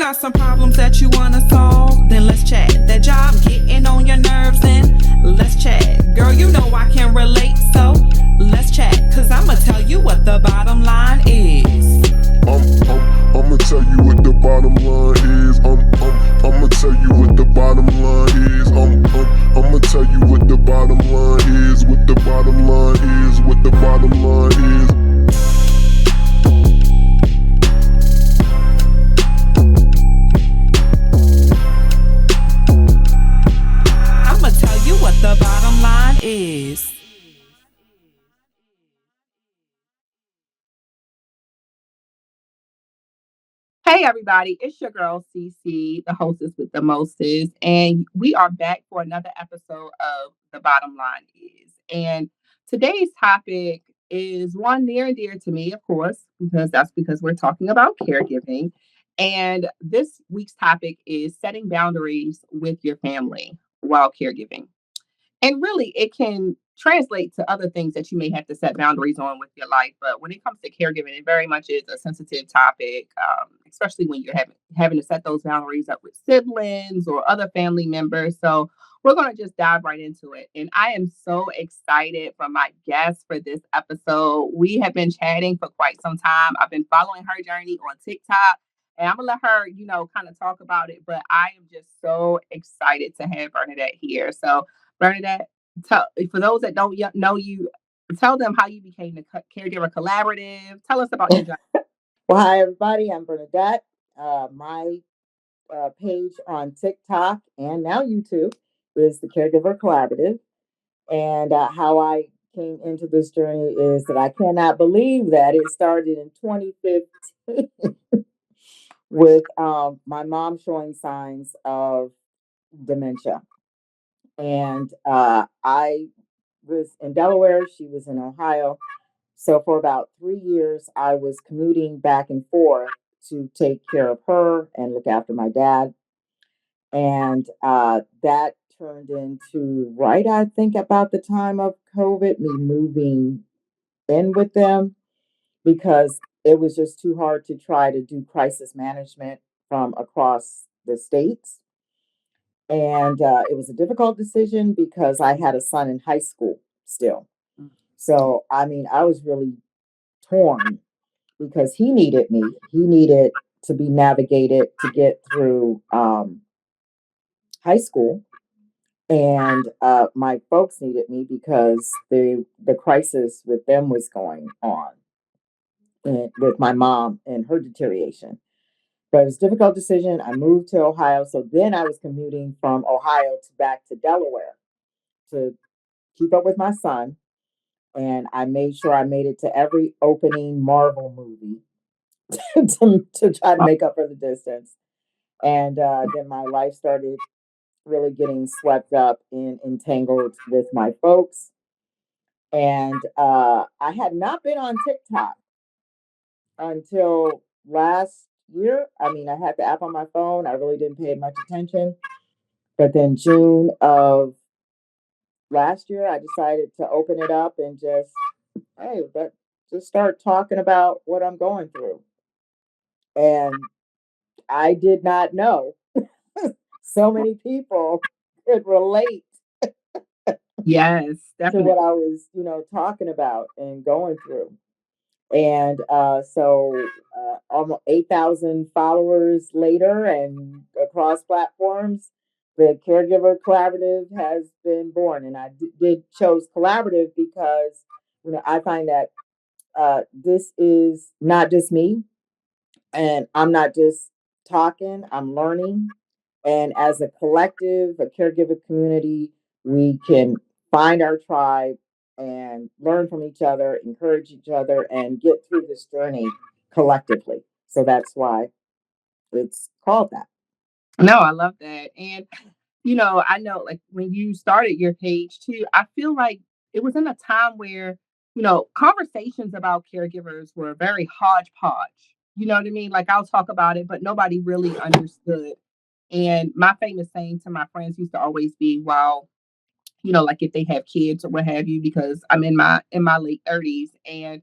got some problems that you wanna solve? Then let's chat. That job getting on your nerves? Then let's chat. Girl, you know I can relate, so let's chat. Cause I'ma tell you what the bottom line is. I'ma tell you what the bottom line is. I'ma tell you what the bottom line is. I'ma tell you what the bottom line is. What the bottom line is. What the bottom line is. I'ma tell you what the bottom line is. Hey everybody, it's your girl CC, the hostess with the mostest, and we are back for another episode of The Bottom Line Is. And today's topic is one near and dear to me, of course, because we're talking about caregiving. And this week's topic is setting boundaries with your family while caregiving. And really, it can translate to other things that you may have to set boundaries on with your life. But when it comes to caregiving, it very much is a sensitive topic, especially when you're having to set those boundaries up with siblings or other family members. So we're going to just dive right into it. And I am so excited for my guest for this episode. We have been chatting for quite some time. I've been following her journey on TikTok. And I'm gonna let her, kind of talk about it. But I am just so excited to have Bernadette here. So Bernadette, for those that don't know you, tell them how you became the Caregiver Collaborative. Tell us about your job. Well, hi, everybody. I'm Bernadette. My page on TikTok and now YouTube is the Caregiver Collaborative. And how I came into this journey is that I cannot believe that it started in 2015 with my mom showing signs of dementia. And I was in Delaware, she was in Ohio. So for about 3 years, I was commuting back and forth to take care of her and look after my dad. And that turned into right, I think, about the time of COVID, me moving in with them because it was just too hard to try to do crisis management from across the states. And it was a difficult decision because I had a son in high school still. So, I mean, I was really torn because he needed me. He needed to be navigated to get through high school, and my folks needed me because the crisis with them was going on, and with my mom and her deterioration. But it was a difficult decision. I moved to Ohio, so then I was commuting from Ohio to back to Delaware to keep up with my son, and I made sure I made it to every opening Marvel movie to try to make up for the distance. And then my life started really getting swept up and entangled with my folks. And I had not been on TikTok until last year. I mean, I had the app on my phone. I really didn't pay much attention. But then June of last year, I decided to open it up and hey, just start talking about what I'm going through. And I did not know so many people could relate Yes, to what definitely. I was, talking about and going through. And so almost 8,000 followers later and across platforms, the Caregiver Collaborative has been born. And I did chose collaborative because, I find that this is not just me, and I'm not just talking, I'm learning. And as a collective, a caregiver community, we can find our tribe and learn from each other, encourage each other, and get through this journey collectively. So that's why it's called that. No, I love that. And, I know like when you started your page too, I feel like it was in a time where, conversations about caregivers were very hodgepodge. You know what I mean? Like I'll talk about it, but nobody really understood. And my famous saying to my friends used to always be, "Wow, like if they have kids or what have you," because I'm in my late 30s, and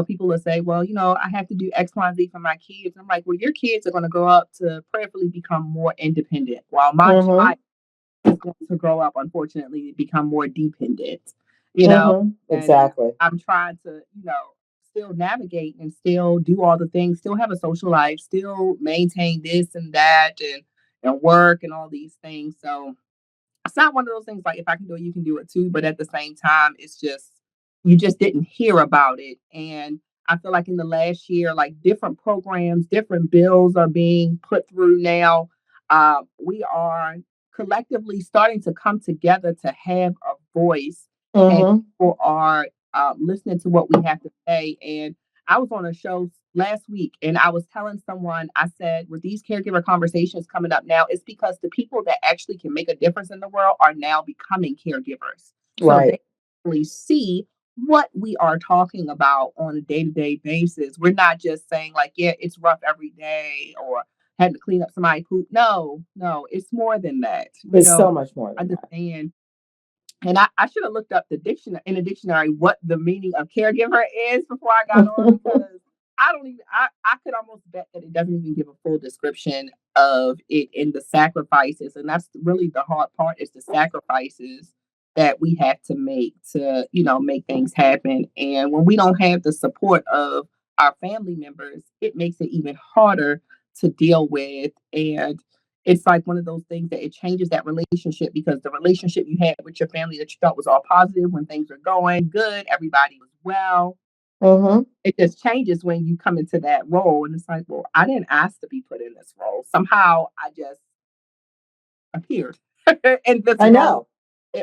people will say, well, I have to do X, Y, and Z for my kids. I'm like, well, your kids are going to grow up to prayerfully become more independent, while my Mm-hmm. child is going to grow up, unfortunately, to become more dependent, you know, Mm-hmm. and Exactly. I'm trying to, still navigate and still do all the things, still have a social life, still maintain this and that and work and all these things. So it's not one of those things like if I can do it, you can do it too. But at the same time, it's just you just didn't hear about it. And I feel like in the last year, like different programs, different bills are being put through now. We are collectively starting to come together to have a voice, and Mm-hmm. people are listening to what we have to say. And I was on a show last week and I was telling someone, I said, with these caregiver conversations coming up now, it's because the people that actually can make a difference in the world are now becoming caregivers. So Right. they really see what we are talking about on a day to day basis. We're not just saying, like, yeah, it's rough every day or had to clean up somebody's poop. No, no, it's more than that. It's so much more than that. Understand, and I should have looked up the dictionary in a dictionary what the meaning of caregiver is before I got on because I don't even I could almost bet that it doesn't even give a full description of it in the sacrifices. And that's really the hard part is the sacrifices that we have to make to, make things happen. And when we don't have the support of our family members, it makes it even harder to deal with. And it's like one of those things that it changes that relationship because the relationship you had with your family that you thought was all positive when things were going good, everybody was well. Mm-hmm. It just changes when you come into that role. And it's like, well, I didn't ask to be put in this role. Somehow I just appeared in this I role. know.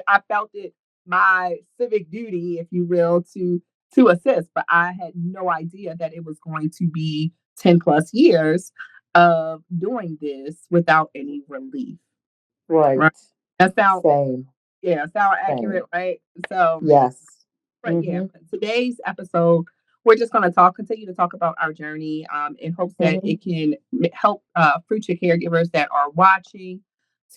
I felt it my civic duty, if you will, to assist, but I had no idea that it was going to be 10 plus years of doing this without any relief. Right. Right. That sound Same. yeah, sound accurate, Same. right? So, Yes. but yeah, Mm-hmm. but today's episode, we're just going to continue to talk about our journey, in hopes that Mm-hmm. it can help future caregivers that are watching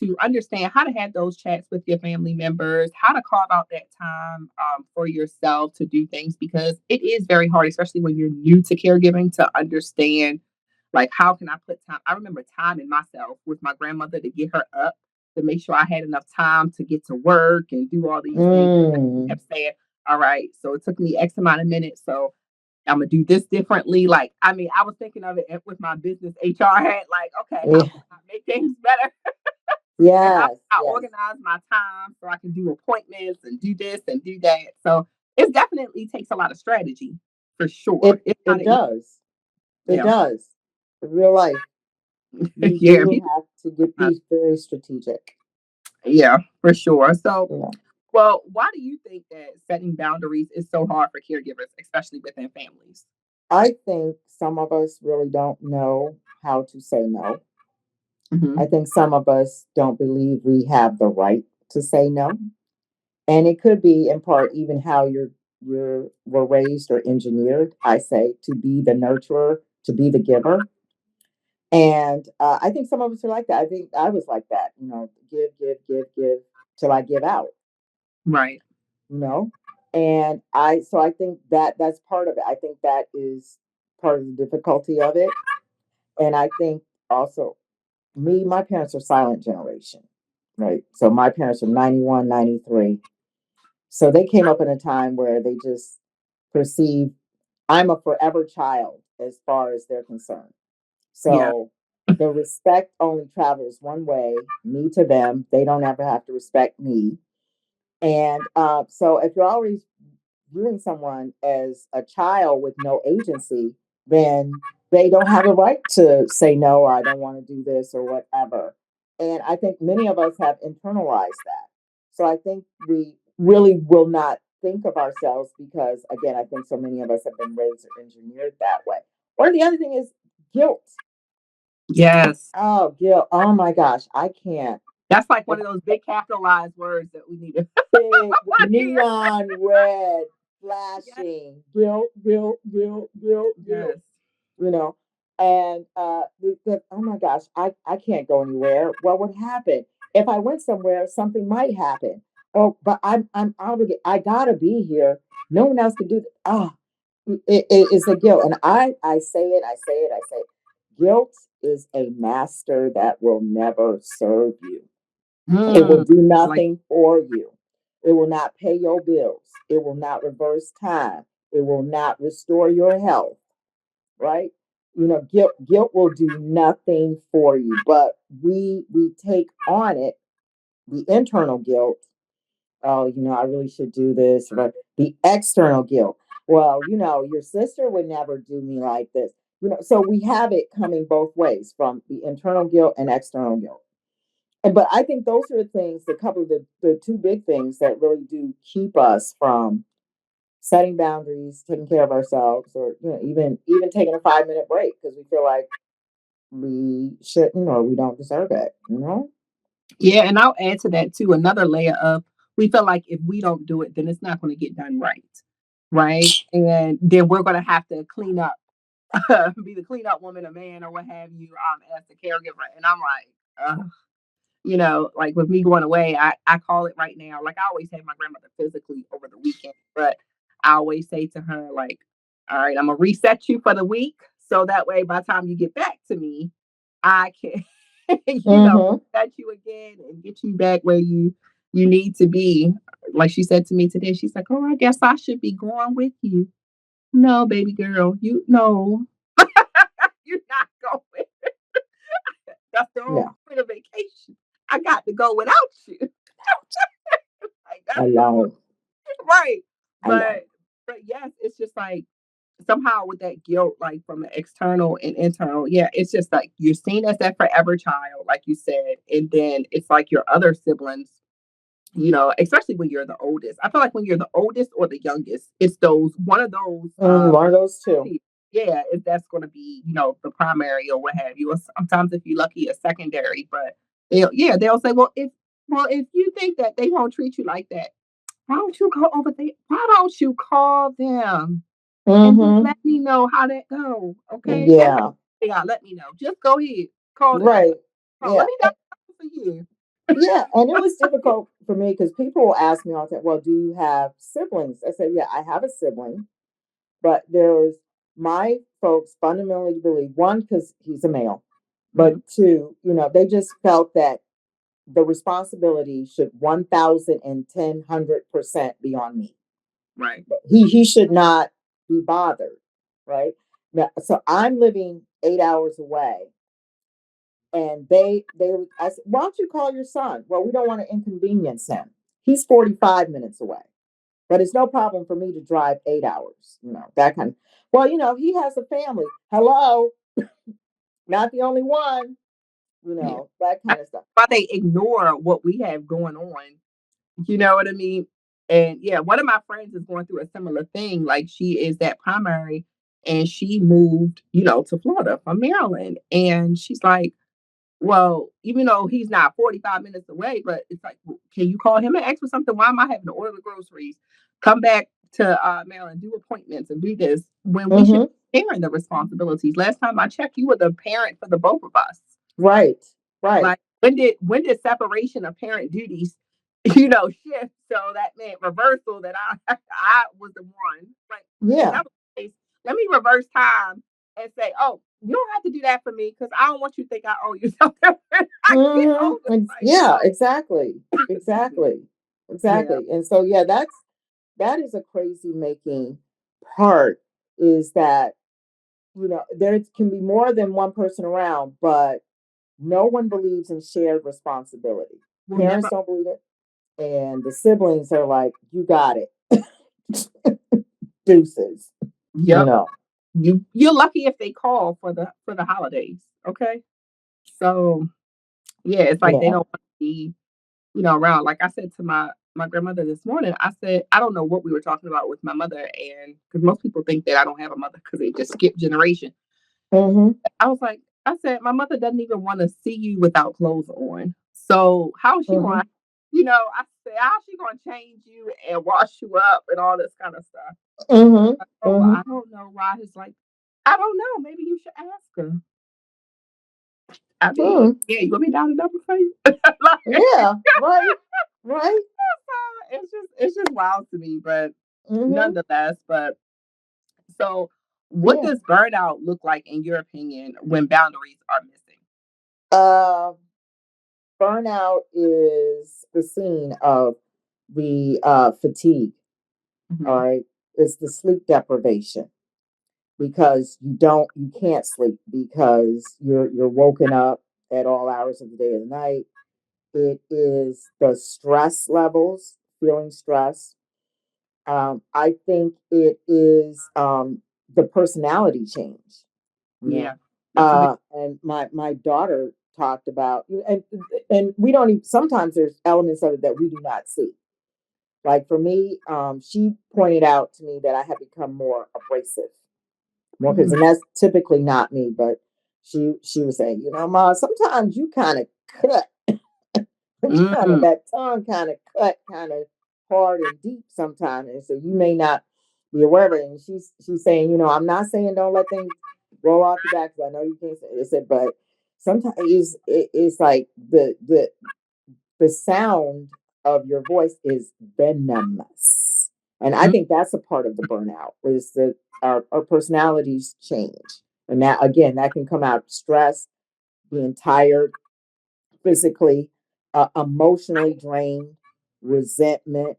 to understand how to have those chats with your family members, how to carve out that time for yourself to do things because it is very hard, especially when you're new to caregiving, to understand like, how can I put time? I remember timing myself with my grandmother to get her up to make sure I had enough time to get to work and do all these things. I Mm. kept saying, all right, so it took me X amount of minutes. So I'm gonna do this differently. Like, I mean, I was thinking of it with my business HR hat, like, okay, how Yeah. can I make things better? And how can Yes. I Yes. organize my time so I can do appointments and do this and do that. So it definitely takes a lot of strategy for sure. It It's not it an easy, does. It yeah. does. In real life, you Yeah, do have to be very strategic. yeah, for sure. So, You know. well, why do you think that setting boundaries is so hard for caregivers, especially within families? I think some of us really don't know how to say no. I Hmm. think some of us don't believe we have the right to say no. And it could be in part even how you're were raised or engineered, I say, to be the nurturer, to be the giver. And I think some of us are like that. I think I was like that, give, give, give, give till I give out, Right. you know? So I think that's part of it. I think that is part of the difficulty of it. And I think also my parents are silent generation, right? So my parents are 91, 93. So they came up in a time where they just perceive I'm a forever child as far as they're concerned. Yeah. So the respect only travels one way, me to them. They don't ever have to respect me. And so if you're always viewing someone as a child with no agency, then they don't have a right to say no, or I don't want to do this or whatever. And I think many of us have internalized that. So I think we really will not think of ourselves because, again, I think so many of us have been raised or engineered that way. Or the other thing is guilt. Yes. Oh, guilt. Oh my gosh, I can't. That's like If one of those big capitalized words that we need to big put here. neon red Yes. flashing guilt, guilt, guilt, guilt, guilt, Yes. you know. And oh my gosh, I can't go anywhere. What would happen if I went somewhere? Something might happen. Oh, but I'm obligated. I gotta be here. No one else can do that. Oh, it is a guilt. And I say it, I say it, I say it. Guilt is a master that will never serve you. It will Mm, do like, nothing for you. It will not pay your bills. It will not reverse time. It will not restore your health, right? Guilt will do nothing for you, but we take on it the internal guilt. Oh, I really should do this. But the external guilt. Well, your sister would never do me like this. So we have it coming both ways from the internal guilt and external guilt. But I think those are the things, a couple of the two big things that really do keep us from setting boundaries, taking care of ourselves, or even taking a 5 minute break because we feel like we shouldn't or we don't deserve it. yeah, and I'll add to that too another layer of we feel like if we don't do it, then it's not going to get done right, right? And then we're going to have to clean up, be the cleanup woman, a man, or what have you, as the caregiver. And I'm like, like with me going away, I call it right now. Like I always have my grandmother physically over the weekend, but I always say to her, like, all right, I'm gonna reset you for the week. So that way by the time you get back to me, I can, Mm-hmm. set you again and get you back where you need to be. Like she said to me today, she's like, oh, I guess I should be going with you. No, baby girl, you no, you're not going. That's the whole Yeah. point of vacation. I got to go without you. Like that's the whole Alone. right. Alone. But yes, it's just like somehow with that guilt, like from the external and internal, yeah, it's just like you're seen as that forever child, like you said, and then it's like your other siblings, especially when you're the oldest. I feel like when you're the oldest or the youngest, it's those one of those One of those two. yeah, if that's gonna be, the primary or what have you. Or sometimes if you're lucky, a secondary, but they'll say, if you think that they won't treat you like that, why don't you go over there? Why don't you call them and just Mm-hmm. let me know how that go? Okay. And Yeah. let me know. Just go ahead. Call them. Right. Let Yeah. me know for you. Yeah. And it was difficult for me because people will ask me all the time, well, do you have siblings? I said, yeah, I have a sibling, but there's my folks fundamentally believe one, because he's a male, but Mhm. two, they just felt that the responsibility should 1,010% be on me. Right. He should not be bothered, right? Now, so I'm living 8 hours away, and I said, why don't you call your son? Well, we don't want to inconvenience him. He's 45 minutes away, but it's no problem for me to drive 8 hours. That kind of. Well, he has a family. Hello, not the only one. Yeah. That That's kind of stuff. why they ignore what we have going on. You know what I mean? And yeah, one of my friends is going through a similar thing. Like she is that primary and she moved, to Florida from Maryland. And she's like, well, even though he's not 45 minutes away, but it's like, well, can you call him and ask for something? Why am I having to order the groceries? Come back to Maryland, do appointments and do this when we should Mm-hmm. be sharing the responsibilities. Last time I checked, you were the parent for the both of us. Right. Right. Like when did separation of parent duties, shift? So that meant reversal that I I was the one. Like if Yeah. that was the case, let me reverse time and say, oh, you don't have to do that for me because I don't want you to think I owe you something when I get older. Like Yeah. no, Exactly. Exactly. yeah, Exactly. And so yeah, that is a crazy making part is that there can be more than one person around, but no one believes in shared responsibility. we'll Parents never. don't believe it, and the siblings are like, "You got it, deuces." You Yep, know. you're lucky if they call for the holidays. Okay, so yeah, it's like they Yeah. don't want to be around. Like I said to my grandmother this morning, I said, I don't know what we were talking about with my mother, and because most people think that I don't have a mother because they just skip generation. Mm-hmm. I was like, I said, my mother doesn't even want to see you without clothes on. So how is she Mm-hmm. going? I said, how's she going to change you and wash you up and all this kind of stuff? Mm-hmm. Oh, well, Mm-hmm. I don't know why. It's like, I don't know. Maybe you should ask her. I mean, Mm. yeah, you want me down the number for you? Like, Yeah. Right. Right. it's just wild to me, but Mm-hmm. nonetheless, but So, what Yeah. does burnout look like in your opinion when boundaries are missing? Uh, Burnout is the scene of the fatigue. All Mhm. right. It's the sleep deprivation because you can't sleep because you're woken up at all hours of the day and the night. It is the stress levels, feeling stress. I think it is the personality change. You know, Yeah, that's a big. and my daughter talked about, and we don't even. Sometimes there's elements of it that we do not see. Like for me, she pointed out to me that I have become more abrasive, more because, Mm, and that's typically not me. But she was saying, Ma, sometimes you kind of cut, kind of mm, that tongue kind of cut, kind of hard and deep sometimes, and so you may not be aware of it. And she's saying, I'm not saying don't let things roll off your back, because I know you can't say it, but sometimes it's like the sound of your voice is venomous. And I mm, think that's a part of the burnout is that our personalities change. And that again, that can come out stress, being tired, physically, emotionally drained, resentment.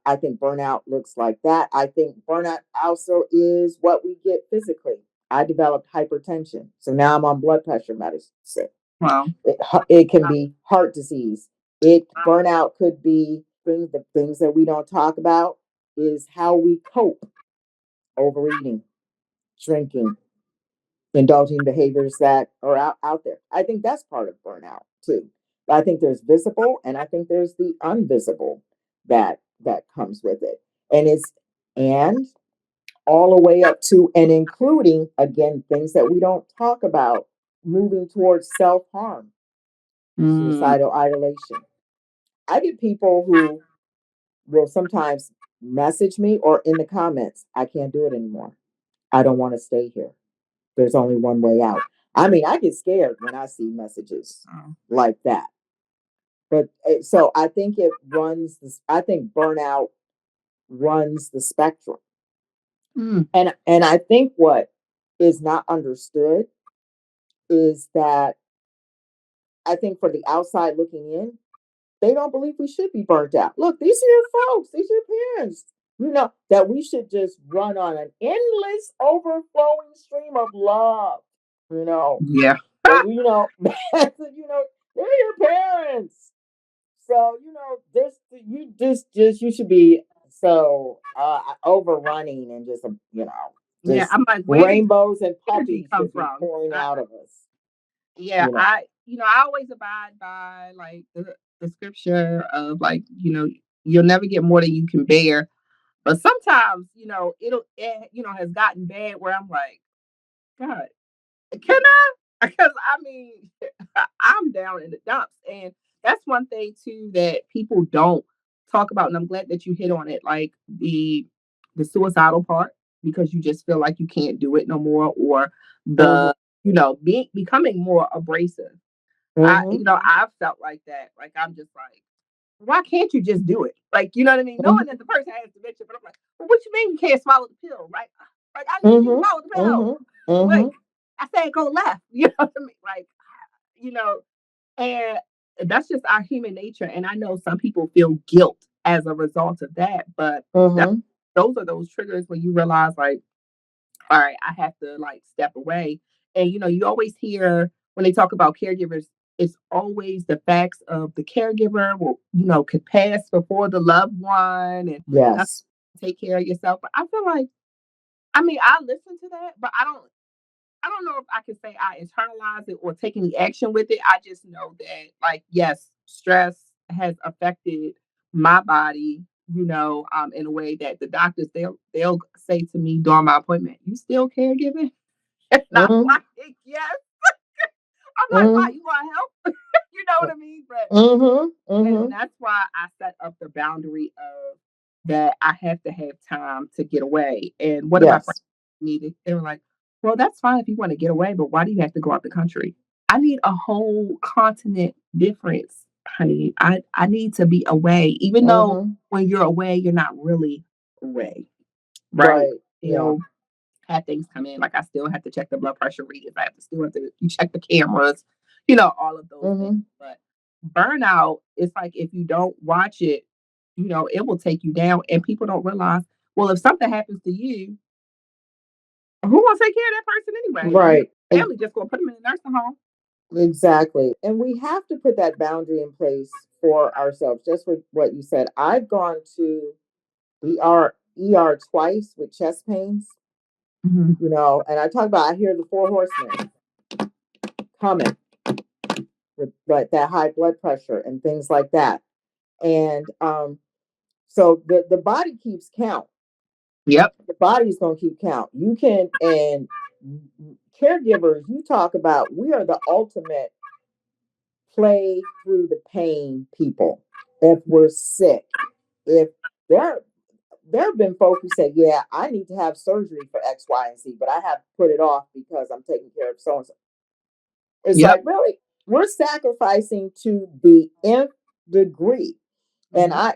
I think burnout looks like that. I think burnout also is what we get physically. I developed hypertension. So now I'm on blood pressure medicine. wow. It can be heart disease. It burnout could be the things that we don't talk about is how we cope, overeating, drinking, indulging behaviors that are out there. I think that's part of burnout too. But I think there's visible and I think there's the invisible that comes with it. And all the way up to and including again things that we don't talk about, moving towards self-harm, Mm, suicidal ideation. I get people who will sometimes message me or in the comments, I can't do it anymore. I don't want to stay here. There's only one way out. I mean, I get scared when I see messages oh, like that. But so I think it runs this, I think burnout runs the spectrum. mm, And I think what is not understood is that I think for the outside looking in, they don't believe we should be burnt out. Look, these are your folks, these are your parents. That we should just run on an endless, overflowing stream of love. You know, yeah. that, they're your parents. So, you should be so overrunning and Yeah, just I'm like, where did rainbows and the energy puppies come should be from? pouring out of us, Yeah, you know. I always abide by like the scripture of like, you'll never get more than you can bear. But sometimes, it has gotten bad where I'm like, God, can I? Because I mean, I'm down in the dumps. And that's one thing too that people don't talk about. And I'm glad that you hit on it, like the suicidal part, because you just feel like you can't do it no more, or Mm-hmm. the, becoming more abrasive. Mm-hmm. I've felt like that. Like I'm just like, why can't you just do it? Like, you know what I mean? Knowing that the person has dementia, but I'm like, well, what you mean you can't swallow the pill, right? Like, I need you to Mm-hmm. swallow the pill. Mm-hmm. Mm-hmm. Like, I said go left. You know what I mean? Like, you know, and that's just our human nature. And I know some people feel guilt as a result of that, but that Mm-hmm. those are those triggers when you realize like, all right, I have to like step away. And you always hear when they talk about caregivers, it's always the facts of the caregiver will, could pass before the loved one and Yes. take care of yourself. But I feel like, I mean, I listen to that, but I don't know if I can say I internalize it or take any action with it. I just know that, like, yes, stress has affected my body, in a way that the doctors they'll say to me during my appointment, "You still caregiving?" And I'm Mm-hmm. like, "Yes." I'm like, "Why? Mm-hmm. You want help?" You know what I mean? But Mm-hmm. and Mm-hmm. that's why I set up the boundary of that I have to have time to get away. And one of my friends Yes. needed, they were like, well, that's fine if you want to get away, but why do you have to go out the country? I need a whole continent difference, honey. I need to be away, even though Mm-hmm. when you're away, you're not really away, right? Right. You Yeah. know, had things come in. Like I still have to check the blood pressure readings. I have to still have to you check the cameras, all of those things. Mm-hmm. But burnout, it's like if you don't watch it, it will take you down. And people don't realize, well, if something happens to you, who gonna take care of that person anyway? Right. Family just gonna put them in a nursing home. Exactly. And we have to put that boundary in place for ourselves. Just with what you said. I've gone to ER twice with chest pains, Mhm. and I talk about I hear the four horsemen coming with like that high blood pressure and things like that. And so the body keeps count. Yep. The body's gonna keep count. You can and caregivers, you talk about we are the ultimate play through the pain people. If we're sick, if there have been folk who say, yeah, I need to have surgery for X, Y, and Z, but I have to put it off because I'm taking care of so and so. It's Yep. like, really, we're sacrificing to the nth degree. And Mhm. I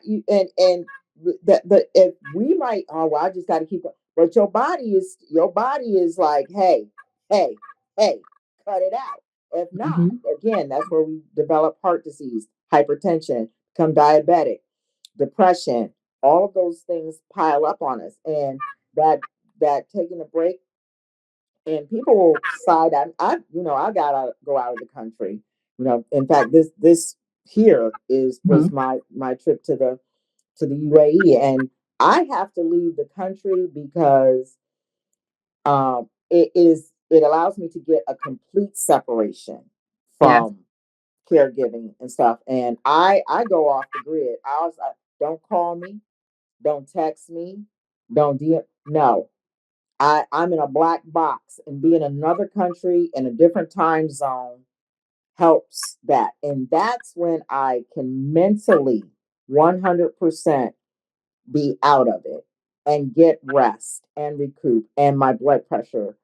and the if we might, oh well, I just got to keep going. But your body is like, hey, hey, cut it out. If not, Mhm. again, that's where we develop heart disease, hypertension, become diabetic, depression. All of those things pile up on us, and that taking a break, and people will decide I gotta go out of the country. In fact, this here was Mhm. my trip to the UAE, and I have to leave the country because it allows me to get a complete separation Yes. from caregiving and stuff, and I go off the grid. Don't call me, don't text me, don't DM. No, I'm in a black box, and being in another country in a different time zone helps that. And that's when I can mentally 100% be out of it and get rest and recoup, and my blood pressure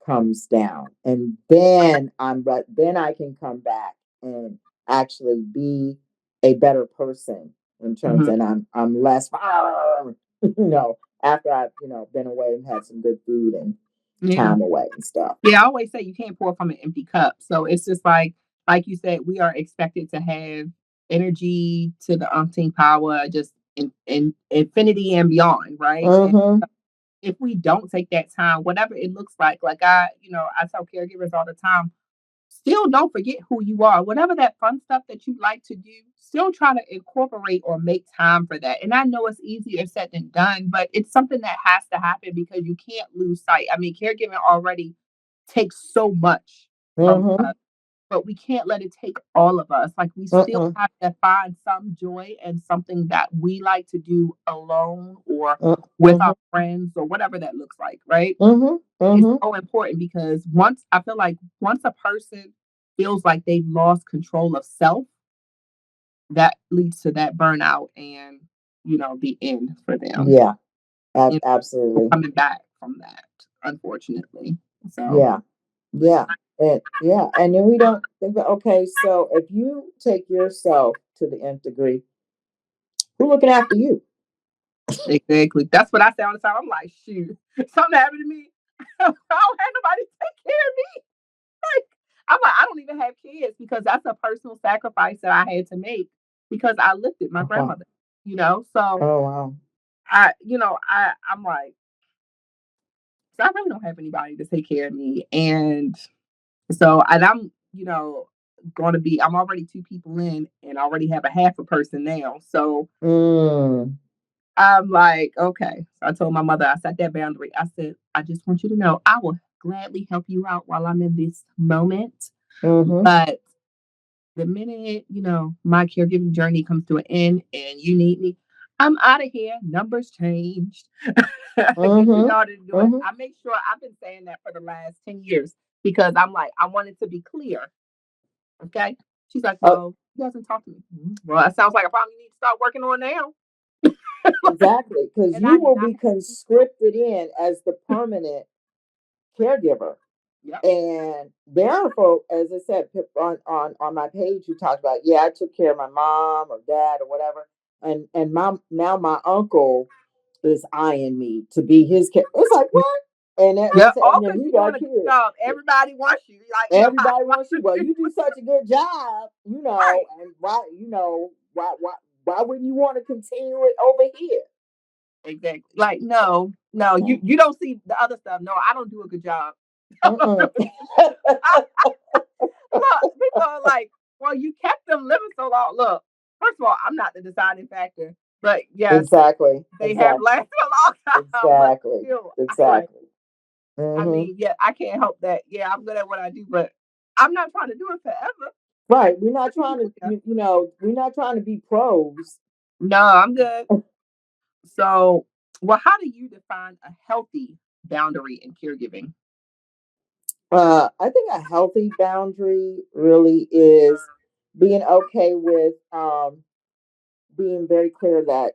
comes down. And then I can come back and actually be a better person in terms, Mhm. and I'm less after I've been away and had some good food and Yeah. time away and stuff. Yeah, I always say you can't pour from an empty cup. So it's just like you said, we are expected to have energy to the umpteen power, just in infinity and beyond, right? And Mm-hmm. if we don't take that time, whatever it looks like I tell caregivers all the time, still don't forget who you are. Whatever that fun stuff that you like to do, still try to incorporate or make time for that. And I know it's easier said than done, but it's something that has to happen because you can't lose sight. I mean, caregiving already takes so much from Mm-hmm. us, but we can't let it take all of us. Like we still Mm-mm. have to find some joy and something that we like to do alone or with Mm-hmm. our friends or whatever that looks like, right? Mm-hmm. It's Mm-hmm. so important because once a person feels like they've lost control of self, that leads to that burnout and the end for them. Yeah. And Absolutely. coming back from that, unfortunately. So Yeah. Yeah. And then we don't think that, okay, so if you take yourself to the nth degree, who's looking after you? exactly. That's what I say all the time. I'm like, shoot, something happened to me. I don't have nobody to take care of me. Like, I'm like, I don't even have kids because that's a personal sacrifice that I had to make because I lifted my Oh, wow. grandmother. So Oh, wow. I'm like, so I really don't have anybody to take care of me. And I'm, I'm already two people in and I already have a half a person now. So Mm. I'm like, okay. So I told my mother, I set that boundary. I said, I just want you to know I will gladly help you out while I'm in this moment. Mm-hmm. But the minute, my caregiving journey comes to an end and you need me, I'm out of here. Numbers changed. Get your Mm-hmm. daughter to do it. Mm-hmm. I make sure I've been saying that for the last 10 years because I'm like, I want it to be clear. Okay. She's like, Oh, well, he doesn't talk to me. Well, that sounds like I probably need to start working on now. Like, exactly. Because and I you do will not be have any children. conscripted in as the permanent caregiver. Yep. And there are folk, as I said, on my page, who talked about, yeah, I took care of my mom or dad or whatever, and now my uncle is eyeing me to be his care. It's like, what? And that, Yeah, and all then because you you're doing got a good kids. job. Everybody wants you. Like, you know, Everybody wants you. Well, you do such a good job, right. and why, why wouldn't you want to continue it over here? Exactly. Like, no, no, Mm-mm. you don't see the other stuff. No, I don't do a good job. I don't do Mm-mm. a good Look, people are like, well, you kept them living so long. Look, first of all, I'm not the deciding factor, but yes, Exactly. they have Exactly. lasted a long time. But Exactly. still, I like, Exactly. I Hmm. mean, yeah, I can't help that. Yeah, I'm good at what I do, but I'm not trying to do it forever. Right. We're not Let me be trying to, clear. we're not trying to be pros. No, I'm good. So, well, how do you define a healthy boundary in caregiving? I think a healthy boundary really is being okay with being very clear that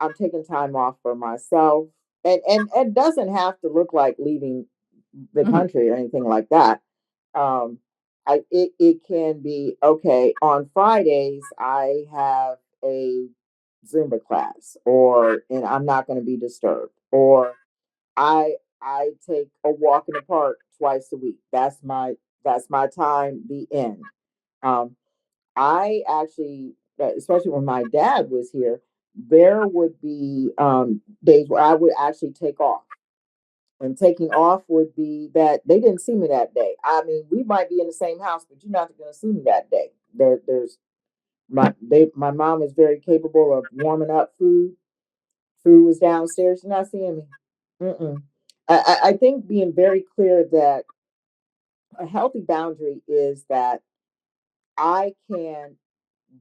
I'm taking time off for myself, and it doesn't have to look like leaving the Mhm. country or anything like that. um it can be okay. On Fridays I have a Zumba class, or and I'm not going to be disturbed, or I take a walk in the park twice a week. That's my time, the end. um I actually, especially when my dad was here, there would be days where I would actually take off. And taking off would be that they didn't see me that day. I mean, we might be in the same house, but you're not going to see me that day. There's my mom is very capable of warming up food. Food was downstairs. You're not seeing me. Mm-mm. I think being very clear that a healthy boundary is that I can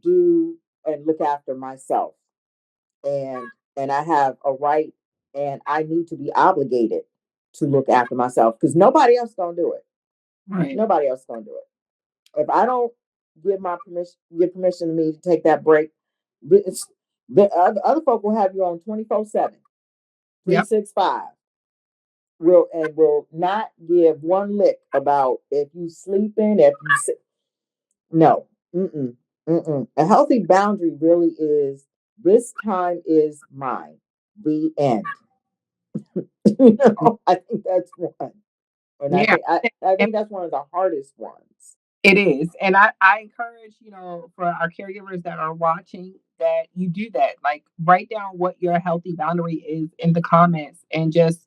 do and look after myself, and I have a right, and I need to be obligated to look after myself because nobody else gonna do it. Right. Nobody else gonna do it. If I don't give permission to me to take that break, the other folk will have you on 24/7, Yep. 365. Will not give one lick about if you sleeping, if you sit. No. Mm-mm. Mm-mm. A healthy boundary really is this time is mine. The end. I think that's one. And I Yeah. think I think that's one of the hardest ones. It is. And I encourage, for our caregivers that are watching that you do that. Like write down what your healthy boundary is in the comments and just,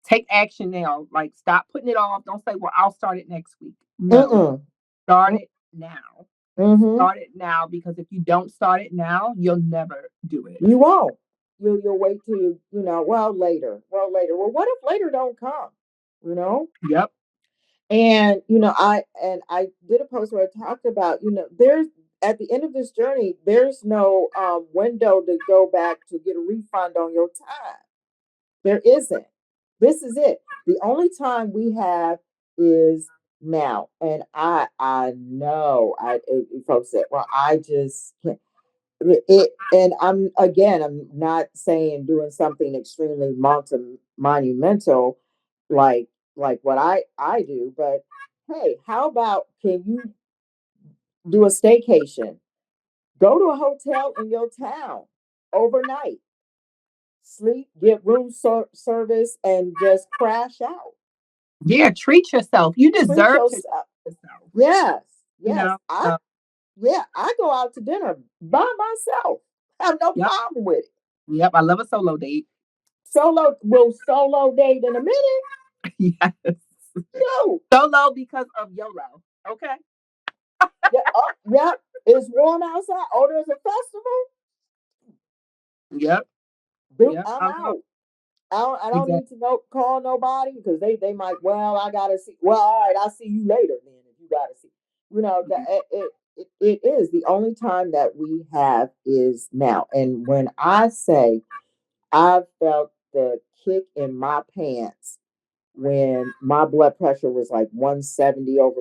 take action now. Like stop putting it off. Don't say, well, I'll start it next week. No, Mm-mm. start it now. Mm-hmm. Start it now because if you don't start it now, you'll never do it. You won't. You'll wait till well, later. Well, later. Well, what if later don't come? You know? Yep. And I did a post where I talked about, there's at the end of this journey, there's no window to go back to get a refund on your time. There isn't. This is it. The only time we have is now. And I know folks said, well, I just can't. And I'm not saying doing something extremely monumental like what I do, but hey, how about can you do a staycation? Go to a hotel in your town overnight, sleep, get service, and just crash out. Yeah. Treat yourself. You Treat deserve to treat yourself. yourself. Yes, You yes. know? I Yeah, I go out to dinner by myself. I have no Yep. problem with it. Yep. I love a solo date. Solo date in a minute. Yes. No. Solo because of YOLO. Okay. Yeah, yeah. It's warm outside. Oh, there's a festival. Yep. Dude, Yep. I'm I love out. I don't exactly. need to call nobody because they might. Well, I gotta see. Well, all right, I'll see you later then. If you gotta see, that it is the only time that we have is now. And when I say I felt the kick in my pants when my blood pressure was like 170 over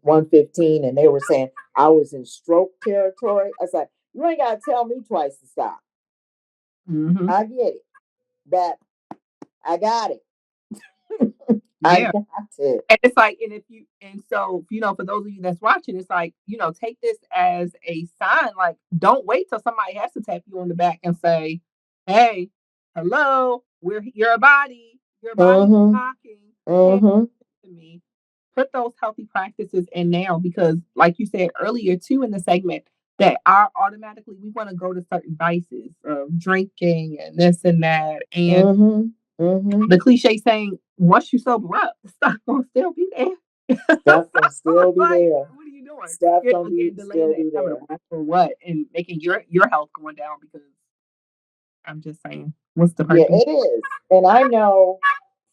115, and they were saying I was in stroke territory. I was like, you ain't gotta tell me twice to stop. Hmm. I get it. That I got it. I Yeah. got it. And it's like, and so, for those of you that's watching, it's like, take this as a sign. Like, don't wait till somebody has to tap you on the back and say, hey, hello, we're your body. Your body's Mhm. knocking, hey, Mhm. to me. Put those healthy practices in now because, like you said earlier too in the segment, that our automatically we want to go to certain vices of drinking and this and that. And Mhm. Mhm. the cliche saying, once you sober up, the stuff gonna still be there. Stuff gonna still be Like, there. what are you doing? Stuff You're gonna be again delaying still that be there. inevitable for what? And making your health going down because I'm just saying, what's the Yeah, purpose? it is. And I know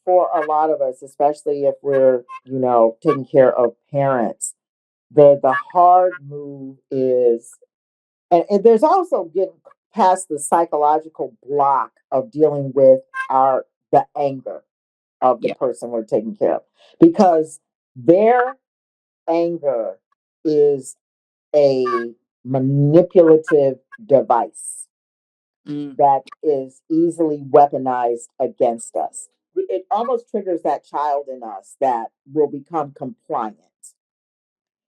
for a lot of us, especially if we're, taking care of parents, the hard move is, and there's also getting past the psychological block of dealing with the anger of the Yeah. person we're taking care of, because their anger is a manipulative device Mm, that is easily weaponized against us. It almost triggers that child in us that will become compliant.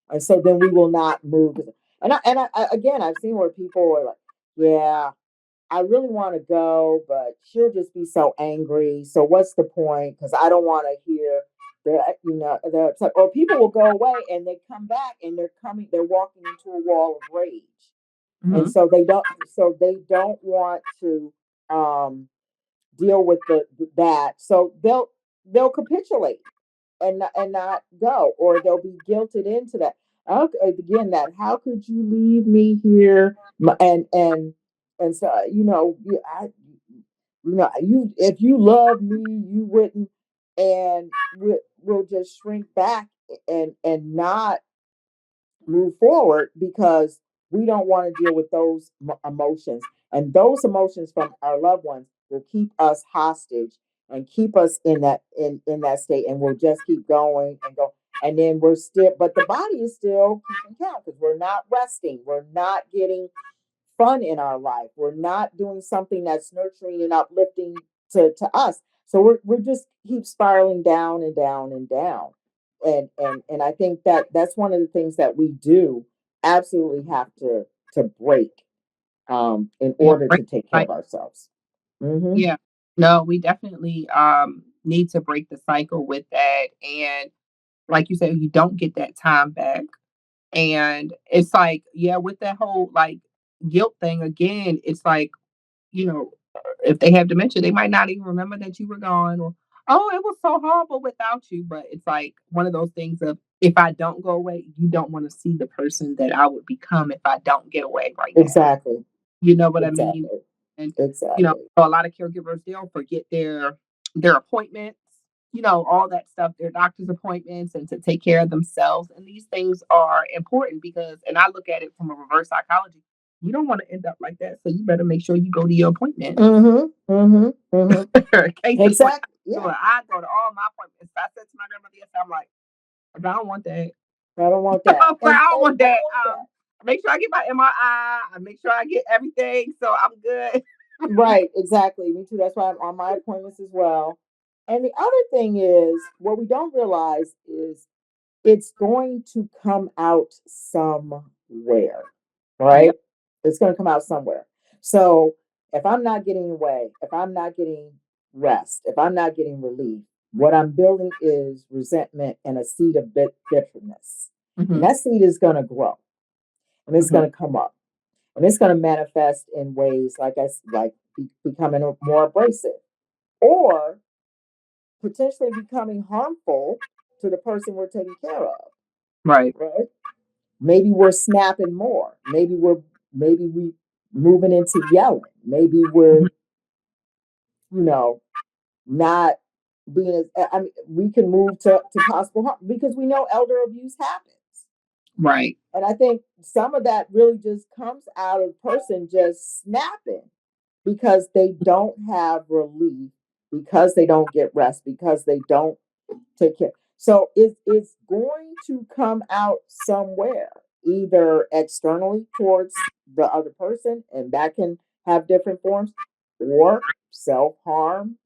And so then we will not move. Again, I've seen where people are like, yeah, I really want to go, but she'll just be so angry. So what's the point? Because I don't want to hear they're upset. Or people will go away and they come back and they're walking into a wall of rage. And mhm. so they don't want to um deal with that. So they'll capitulate and not go, or they'll be guilted into that. Again, that how could you leave me here? And so you if you love me, you wouldn't, and we'll just shrink back and not move forward because we don't want to deal with those emotions, and those emotions from our loved ones will keep us hostage and keep us in that state, and we'll just keep going and go, and then we're still, but the body is still keeping count because we're not resting, we're not getting fun in our life, we're not doing something that's nurturing and uplifting to us. So we're just keep spiraling down and down and down. And I think that's one of the things that we do absolutely have to break in Yeah, order break to take the care of cycle. ourselves. Hmm. Yeah. No, we definitely need to break the cycle with that. And like you said, you don't get that time back. And it's like, yeah, with that whole like guilt thing again, it's like, you know, if they have dementia, they might not even remember that you were gone or, oh, it was so horrible without you. But it's like one of those things of if I don't go away, you don't want to see the person that I would become if I don't get away right now. Exactly. You know what I mean? Exactly. And Exactly. a lot of caregivers they'll forget their appointments, all that stuff, their doctor's appointments, and to take care of themselves. And these things are important because, and I look at it from a reverse psychology. You don't want to end up like that, so you better make sure you go to your appointments. Mm-hmm. Mm-hmm. Mm-hmm. Case in point, Exactly. Yeah. I go to all my appointments. I said to my grandmother yesterday, I'm like, I don't want that. I don't want I that. was like, I don't want I that. don't want that. Make sure I get my MRI. I make sure I get everything, so I'm good. Right, exactly. Me too. That's why I'm on my appointments as well. And the other thing is, what we don't realize is it's going to come out somewhere, right? Yep. It's going to come out somewhere. So if I'm not getting away, if I'm not getting rest, if I'm not getting relief, what I'm building is resentment and a seed of bitterness. And Hmm. that seed is going to grow and it's Hmm. going to come up and it's going to manifest in ways like becoming more abrasive or potentially becoming harmful to the person we're taking care of, Right. right? Maybe we're snapping more. Maybe we moving into yelling. Maybe we're Mhm. you know not being as, I mean, we can move to possible harm because we know elder abuse happens. Right. And I think some of that really just comes out of the person just snapping because they don't have relief, because they don't get rest, because they don't take care. So it's going to come out somewhere, either externally towards the other person, and that can have different forms, or self harm,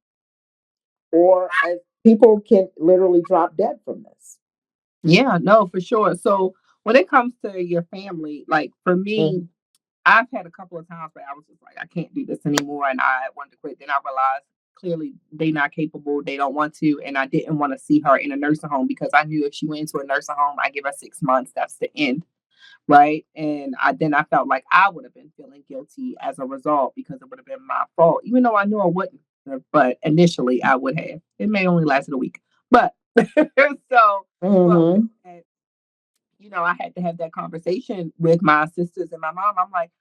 or as people can literally drop dead from this. Yeah, no, for sure. So when it comes to your family, like for me, Mhm. I've had a couple of times where I was just like, I can't do this anymore, and I wanted to quit. Then I realized clearly they not capable, they don't want to, and I didn't want to see her in a nursing home because I knew if she went into a nursing home, I give her 6 months, that's the end, right? And I felt like I would have been feeling guilty as a result because it would have been my fault, even though I knew I wouldn't. But initially, I would have. It may only lasted a week, but so, but with Mhm. that, I had to have that conversation with my sisters and my mom. I'm like,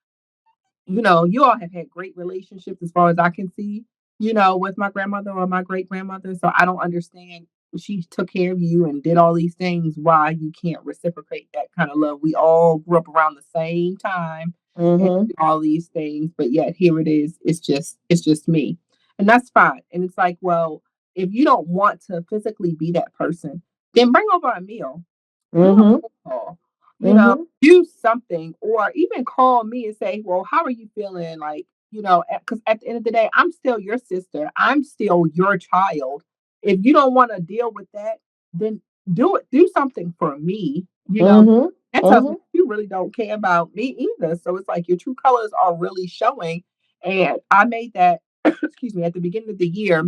you all have had great relationships as far as I can see, with my grandmother or my great grandmother. So I don't understand. She took care of you and did all these things. Why you can't reciprocate that kind of love? We all grew up around the same time and Mhm. did all these things, but yet here it is. It's just me, and that's fine. And it's like, well, if you don't want to physically be that person, then bring over a meal, do a Mhm. phone call, Mhm. do something, or even call me and say, well, how are you feeling? Like, because at the end of the day, I'm still your sister. I'm still your child. If you don't want to deal with that, then do it. Do something for me. Mhm. That tells me Mhm. you really don't care about me either. So it's like your true colors are really showing. And I made that, excuse me, at the beginning of the year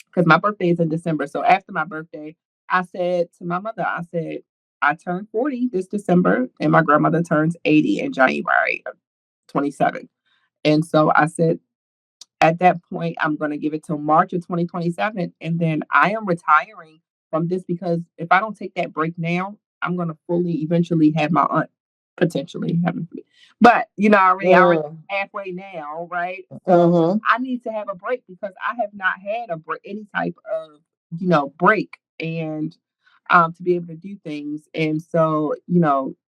because my birthday is in December. So after my birthday, I said to my mother, I said, I turned 40 this December, and my grandmother turns 80 in January of 27. And so I said, at that point, I'm going to give it till March of 2027. And then I am retiring from this because if I don't take that break now, I'm going to fully eventually have my aunt potentially having me. But, I already Mhm. halfway now, right? So Mhm. I need to have a break because I have not had a break, any type of, break and to be able to do things. And so,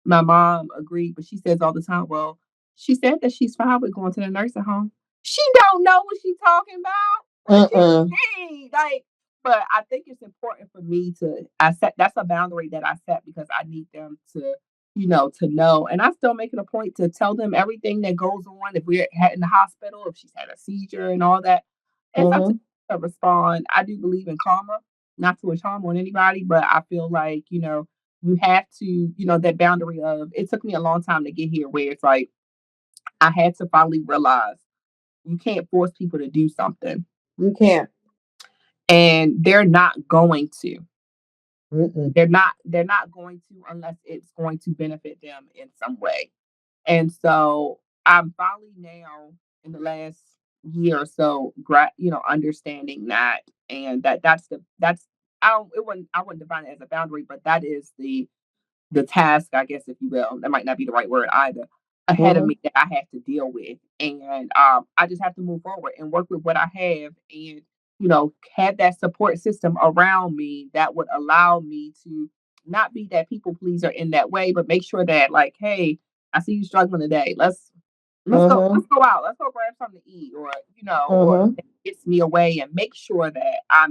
my mom agreed, but she says all the time, well, she said that she's fine with going to the nursing home. She don't know what she's talking about. What she Mm-mm. mean? Like, but I think it's important for me to I set that's a boundary that I set because I need them to know. And I still make it a point to tell them everything that goes on if we're in the hospital, if she's had a seizure and all that. It's up to Mhm. them to respond. I do believe in karma, not to wish harm on anybody, but I feel like, you have to, that boundary of it took me a long time to get here where it's like I had to finally realize you can't force people to do something, You can't. and they're not going to. Mm-mm. They're not going to unless it's going to benefit them in some way. And so I'm finally now in the last year or so, understanding that, and that's I wouldn't define it as a boundary, but that is the task, I guess, if you will. That might not be the right word either. Ahead of Mhm. me that I have to deal with, and I just have to move forward and work with what I have, and have that support system around me that would allow me to not be that people pleaser in that way, but make sure that like, hey, I see you struggling today. Let's go. Mhm. Let's go out. Let's go grab something to eat, or Mhm. that gets me away, and make sure that I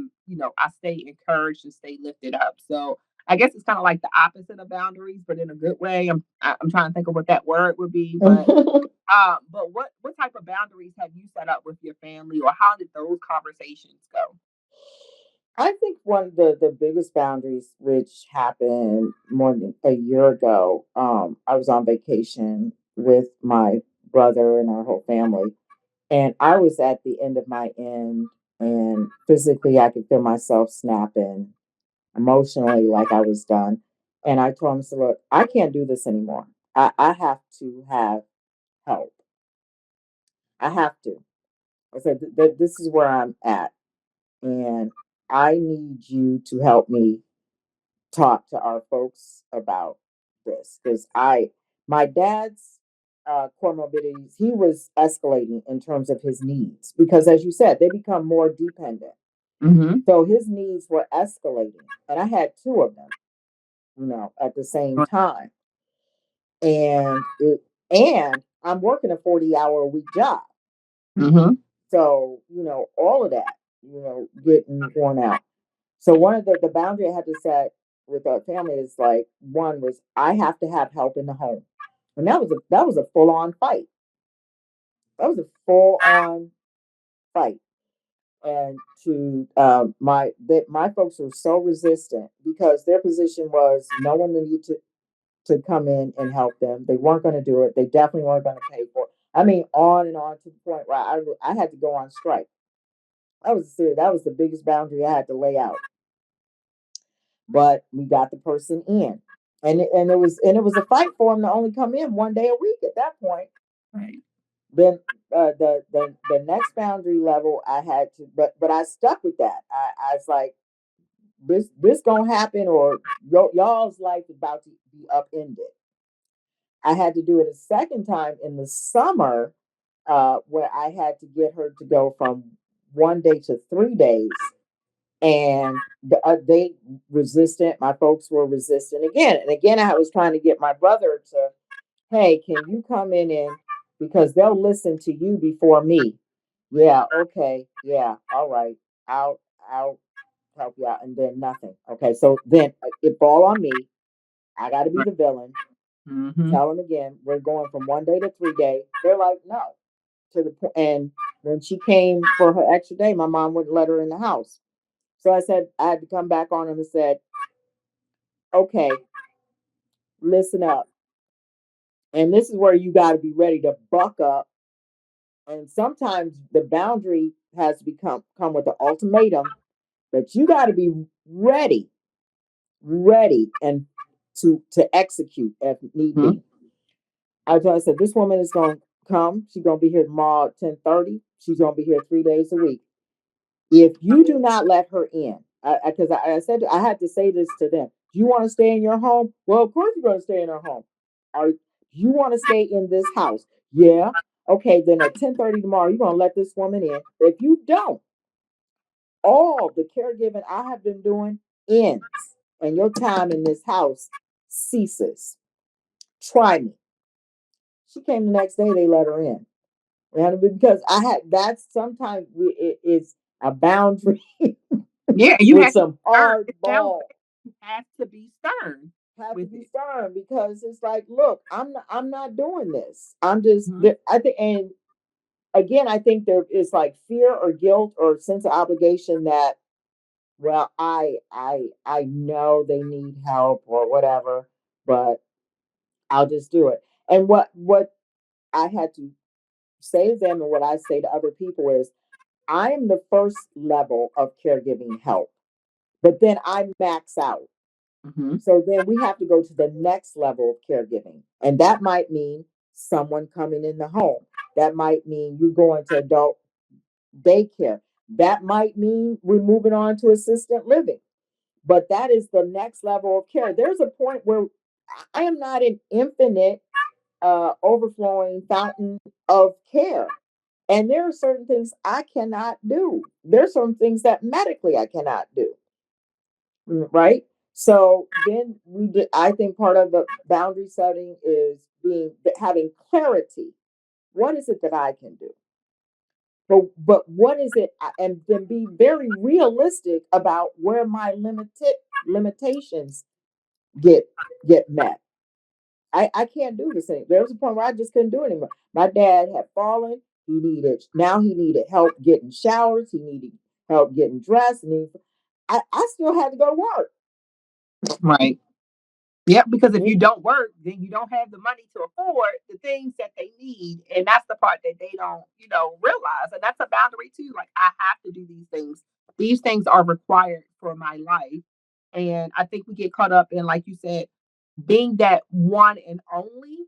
stay encouraged and stay lifted up. So I guess it's kind of like the opposite of boundaries, but in a good way. I'm trying to think of what that word would be, but what type of boundaries have you set up with your family, or how did those conversations go? I think one of the biggest boundaries, which happened more than a year ago, I was on vacation with my brother and our whole family, and I was at the end of my end, and physically I could feel myself snapping, emotionally like I was done. And I told him, so look, I can't do this anymore. I have to have help. I have to. I said, this is where I'm at. And I need you to help me talk to our folks about this. Because my dad's comorbidities, he was escalating in terms of his needs. Because as you said, they become more dependent. Mm-hmm. So his needs were escalating. And I had two of them, at the same time. And I'm working a 40-hour a week job. Mm-hmm. So, all of that, getting worn out. So one of the boundary I had to set with our family is like one was I have to have help in the home. And that was a full on fight. That was a full on fight. And to my folks were so resistant because their position was no one needed to come in and help them. They weren't going to do it. They definitely weren't going to pay for it. I mean, on and on to the point where I had to go on strike. That was serious. That was the biggest boundary I had to lay out. But we got the person in, and it was a fight for him to only come in 1 day a week at that point. Right. Then the next boundary level I had to, but I stuck with that. I was like, this gonna happen, or y'all's life is about to be upended. I had to do it a second time in the summer, where I had to get her to go from 1 day to 3 days, and they resistant. My folks were resistant again, and again I was trying to get my brother to, hey, can you come in and, because they'll listen to you before me. Yeah, okay, yeah, all right. I'll help you out, and then nothing. Okay, so then it fall on me. I got to be Right. the villain. Mm-hmm. Tell them again, we're going from 1 day to 3 day. They're like, no, to the point. And when she came for her extra day, my mom wouldn't let her in the house. So I said, I had to come back on them and said, okay, listen up. And this is where you got to be ready to buck up. And sometimes the boundary has to become come with an ultimatum, but you got to be ready, ready, and to execute if need Mm-hmm. be. I said, this woman is going to come. She's going to be here tomorrow at 10:30. She's going to be here 3 days a week. If you do not let her in, because I said I had to say this to them. Do you want to stay in your home? Well, of course you're going to stay in her home. Are you want to stay in this house? Yeah. Okay, then at 10:30 tomorrow, you're going to let this woman in. If you don't, all the caregiving I have been doing ends, and your time in this house ceases. Try me. She came the next day. They let her in. And because I had that's sometimes it is a boundary Yeah, you with have to be some stern. hard It sounds ball. bad. You have to be stern Have to with be it. stern, because it's like, look, I'm not doing this. I'm just Mm-hmm. I think, and again, I think there is like fear or guilt or sense of obligation that, well, I know they need help or whatever, but I'll just do it. And what I had to say to them, and what I say to other people is, I'm the first level of caregiving help, but then I max out. Mm-hmm. So then we have to go to the next level of caregiving. And that might mean someone coming in the home. That might mean you going to adult daycare. That might mean we're moving on to assisted living. But that is the next level of care. There's a point where I am not an infinite, overflowing fountain of care. And there are certain things I cannot do. There's some things that medically I cannot do. Right. So then we did, I think part of the boundary setting is having clarity. What is it that I can do? But what is it? And then be very realistic about where my limitations get get met. I can't do the same. There was a point where I just couldn't do it anymore. My dad had fallen. He needed help getting showers. He needed help getting dressed. I still had to go to work. Right. Yep, because if you don't work, then you don't have the money to afford the things that they need. And that's the part that they don't, realize. And that's a boundary too. Like, I have to do these things. These things are required for my life. And I think we get caught up in, like you said, being that one and only,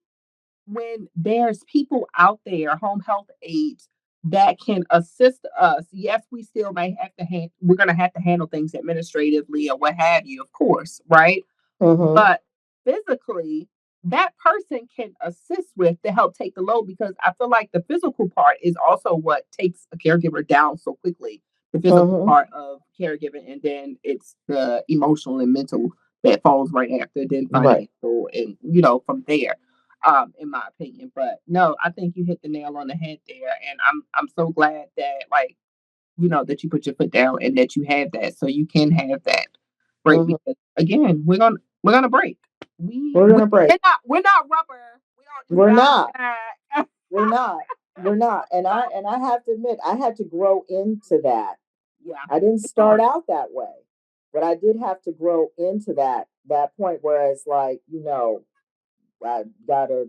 when there's people out there, home health aides, that can assist us. Yes, we still may have to we're going to have to handle things administratively or what have you, of course, right? Mm-hmm. But physically, that person can assist with to help take the load, because I feel like the physical part is also what takes a caregiver down so quickly. The physical Mm-hmm. part of caregiving, and then it's the emotional and mental that falls right after, then Right. financial, and from there. In my opinion, but no, I think you hit the nail on the head there, and I'm so glad that, like, that you put your foot down and that you have that, so you can have that break. Mm-hmm. Because again, we're gonna break. We're gonna break. We're not rubber. We don't just We're bounce not. back. We're not. We're not. And I have to admit, I had to grow into that. Yeah, I didn't it's hard. start out that way, but I did have to grow into that point where it's like, I gotta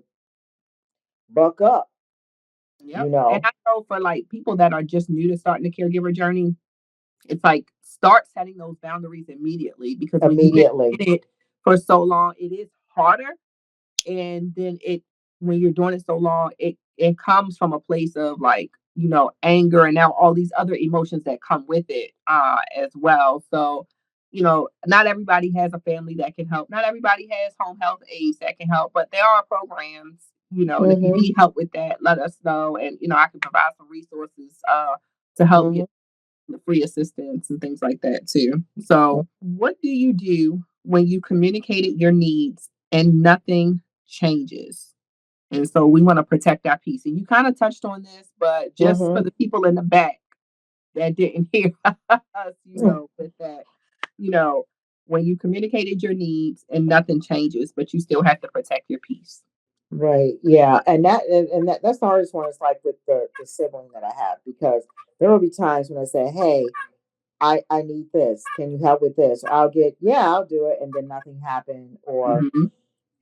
buck up. Yep. you And know, I know for like people that are just new to starting the caregiver journey, it's like start setting those boundaries immediately because when you've been immediately. in it for so long, it is harder. And then it when you're doing it so long, it comes from a place of like, anger and now all these other emotions that come with it as well. So, not everybody has a family that can help. Not everybody has home health aides that can help, but there are programs, and if you Mm-hmm. need help with that, let us know. And I can provide some resources to help Mm-hmm. get the free assistance and things like that too. So, what do you do when you communicated your needs and nothing changes? And so we want to protect our peace. And you kind of touched on this, but just for Mm-hmm. the people in the back that didn't hear us, with that, you know, when you communicated your needs and nothing changes, but you still have to protect your peace. Right. Yeah. And that's the hardest one. Is like with the sibling that I have, because there will be times when I say, "Hey, I need this. Can you help with this?" Or I'll get, "Yeah, I'll do it," and then nothing happened. Or, Hmm.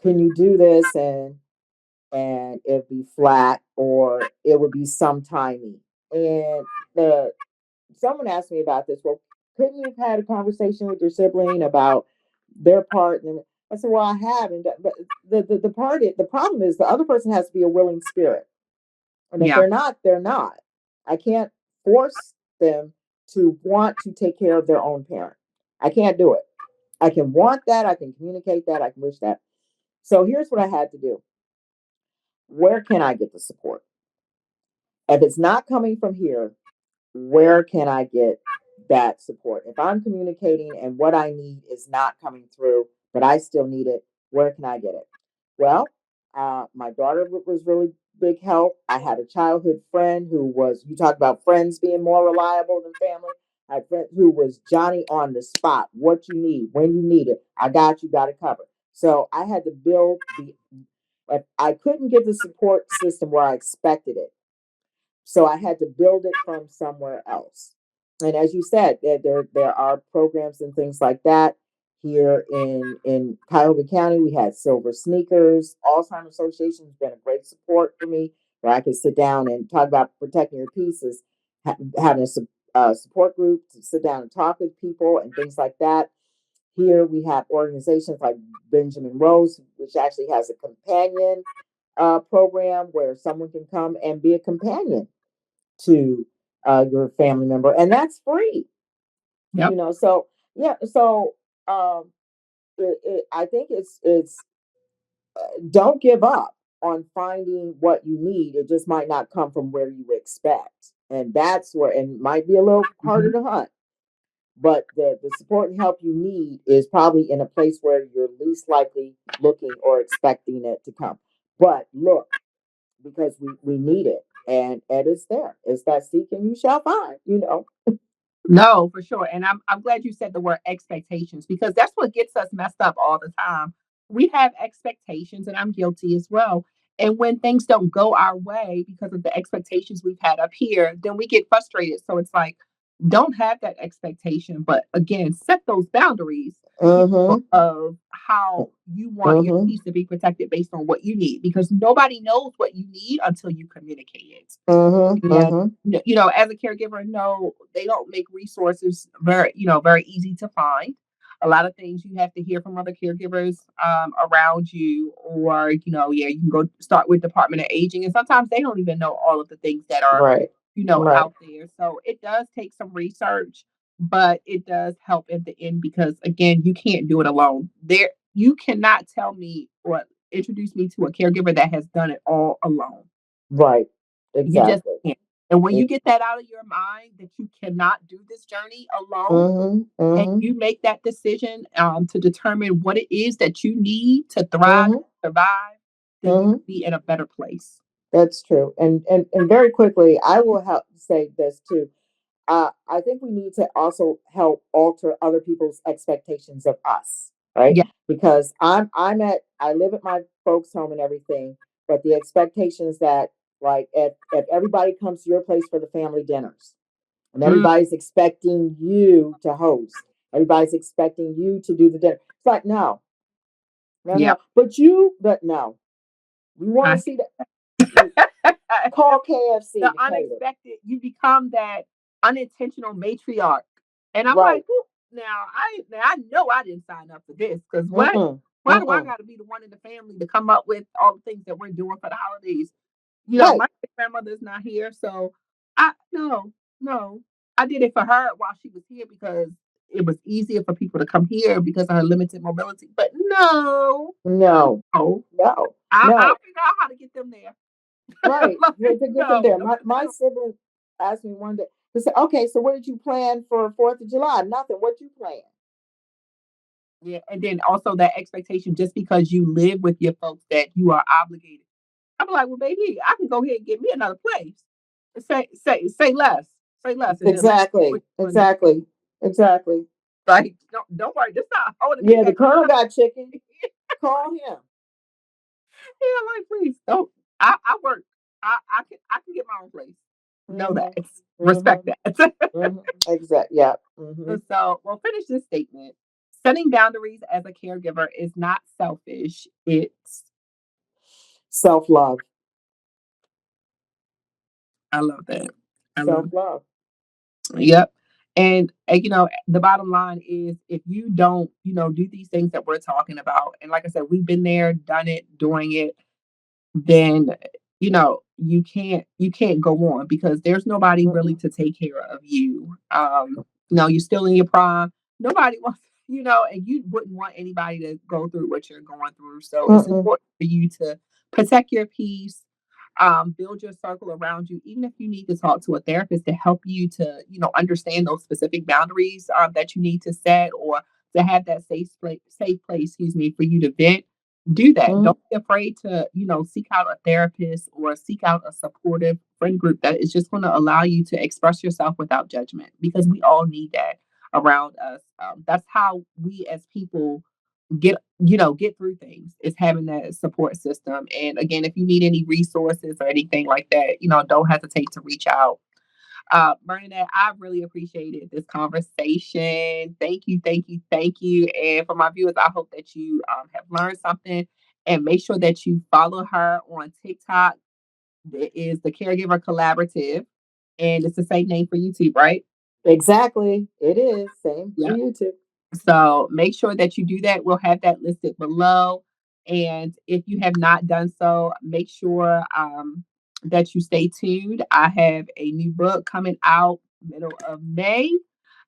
"Can you do this?" and it'd be flat, or it would be sometimey. And the someone asked me about this. Well, couldn't you have had a conversation with your sibling about their part? And I said, well, I have, and but the problem is the other person has to be a willing spirit, and if Yeah. they're not, they're not. I can't force them to want to take care of their own parent. I can't do it. I can want that. I can communicate that. I can wish that. So here's what I had to do. Where can I get the support? If it's not coming from here, where can I get that support? If I'm communicating and what I need is not coming through, but I still need it, where can I get it? Well, my daughter was really big help. I had a childhood friend who was, you talk about friends being more reliable than family. I had a friend who was Johnny on the spot. What you need, when you need it, I got it covered. So I had to build if I couldn't get the support system where I expected it, so I had to build it from somewhere else. And as you said, there are programs and things like that here in Cuyahoga County. We had Silver Sneakers. Alzheimer's Association has been a great support for me, where I could sit down and talk about protecting your pieces, having a support group to sit down and talk with people and things like that. Here we have organizations like Benjamin Rose, which actually has a companion program where someone can come and be a companion to your family member, and that's free. Yep. So yeah, so um, I think it's don't give up on finding what you need. It just might not come from where you expect, and that's where, and it might be a little Hmm. harder to hunt. But the support and help you need is probably in a place where you're least likely looking or expecting it to come. But look, because we need it, and it's there. It's that seek and you shall find. No, for sure. And I'm glad you said the word expectations because that's what gets us messed up all the time. We have expectations, and I'm guilty as well. And when things don't go our way because of the expectations we've had up here, then we get frustrated. So it's like, don't have that expectation. But again, set those boundaries, Mm-hmm. of how you want your Mm-hmm. peace to be protected based on what you need because nobody knows what you need until you communicate it. Mm-hmm. And Mm-hmm. as a caregiver, no, they don't make resources very easy to find. A lot of things you have to hear from other caregivers around you, or yeah, you can go start with Department of Aging, and sometimes they don't even know all of the things that are Right. Right. out there. So it does take some research, but it does help at the end because again, you can't do it alone. You cannot tell me or introduce me to a caregiver that has done it all alone. Right. You just Exactly. can't. And when you It, get that out of your mind that you cannot do this journey alone, mm-hmm. and Mm-hmm. you make that decision to determine what it is that you need to thrive, Mm-hmm. survive, then you Mm-hmm. can be in a better place. That's true. And very quickly, I will help say this too. I think we need to also help alter other people's expectations of us, right? Yeah. Because I live at my folks' home and everything, but the expectations that, like, if everybody comes to your place for the family dinners, and Mm, everybody's expecting you to host, everybody's expecting you to do the dinner. It's like, no, no, yeah. no. But no, we want I to see that. Call KFC The to cater. unexpected, you become that unintentional matriarch. And I'm Right. like, "Ooh, now I know I didn't sign up for this because what? Mm-mm. Why do I Mm-mm. got to be the one in the family to come up with all the things that we're doing for the holidays? Right. My grandmother's not here, so I no, no. I did it for her while she was here because it was easier for people to come here because of her limited mobility. But no, No. no, No. I'll No. figure out how to get them there. Right. Like, To get them no, there. don't My don't. sibling asked me one day, he said, okay, so what did you plan for 4th of July? Nothing. What you plan? Yeah, and then also that expectation just because you live with your folks that you are obligated. I'm like, well, baby, I can go ahead and get me another place. Say less. Say less, and then let me know what Exactly. you want to do. Exactly. Exactly. Like, don't worry, this not holding me Yeah, the back. colonel got chicken. Call him. Yeah, like please don't. I work. I can get my own place. Know that. Mm-hmm. Respect Mm-hmm. that. Mm-hmm. Exactly. Yeah. Mm-hmm. So we'll finish this statement. Setting boundaries as a caregiver is not selfish. It's Self-love. I love that. I love Self-love. Yep. And the bottom line is if you don't, do these things that we're talking about, and like I said, we've been there, done it, doing it, then you can't go on because there's nobody really Mm-mm. to take care of you. You're still in your prime. Nobody wants, and you wouldn't want anybody to go through what you're going through. So it's Mm-mm. important for you to protect your peace, build your circle around you, even if you need to talk to a therapist to help you to, understand those specific boundaries that you need to set or to have that safe place, excuse me, for you to vent. Do that. Mm-hmm. Don't be afraid to, seek out a therapist or seek out a supportive friend group that is just going to allow you to express yourself without judgment because we all need that around us. That's how we as people get through things is having that support system. And again, if you need any resources or anything like that, don't hesitate to reach out. Bernadette, I really appreciated this conversation. Thank you, thank you, thank you. And for my viewers, I hope that you have learned something and make sure that you follow her on TikTok. It is the Caregiver Collaborative, and it's the same name for YouTube, right? Exactly. It is. Same for Yeah. YouTube. So make sure that you do that. We'll have that listed below. And if you have not done so, make sure that you stay tuned. I have a new book coming out middle of May.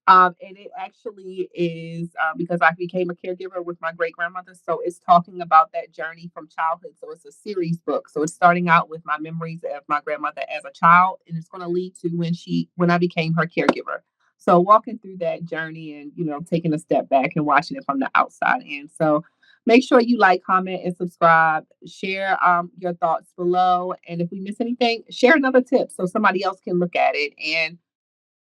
And it actually is because I became a caregiver with my great grandmother. So it's talking about that journey from childhood. So it's a series book. So it's starting out with my memories of my grandmother as a child, and it's going to lead to when I became her caregiver. So walking through that journey and taking a step back and watching it from the outside in. So make sure you like, comment, and subscribe. Share your thoughts below, and if we miss anything, share another tip so somebody else can look at it. And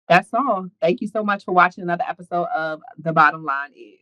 that's all. Thank you so much for watching another episode of The Bottom Line Is.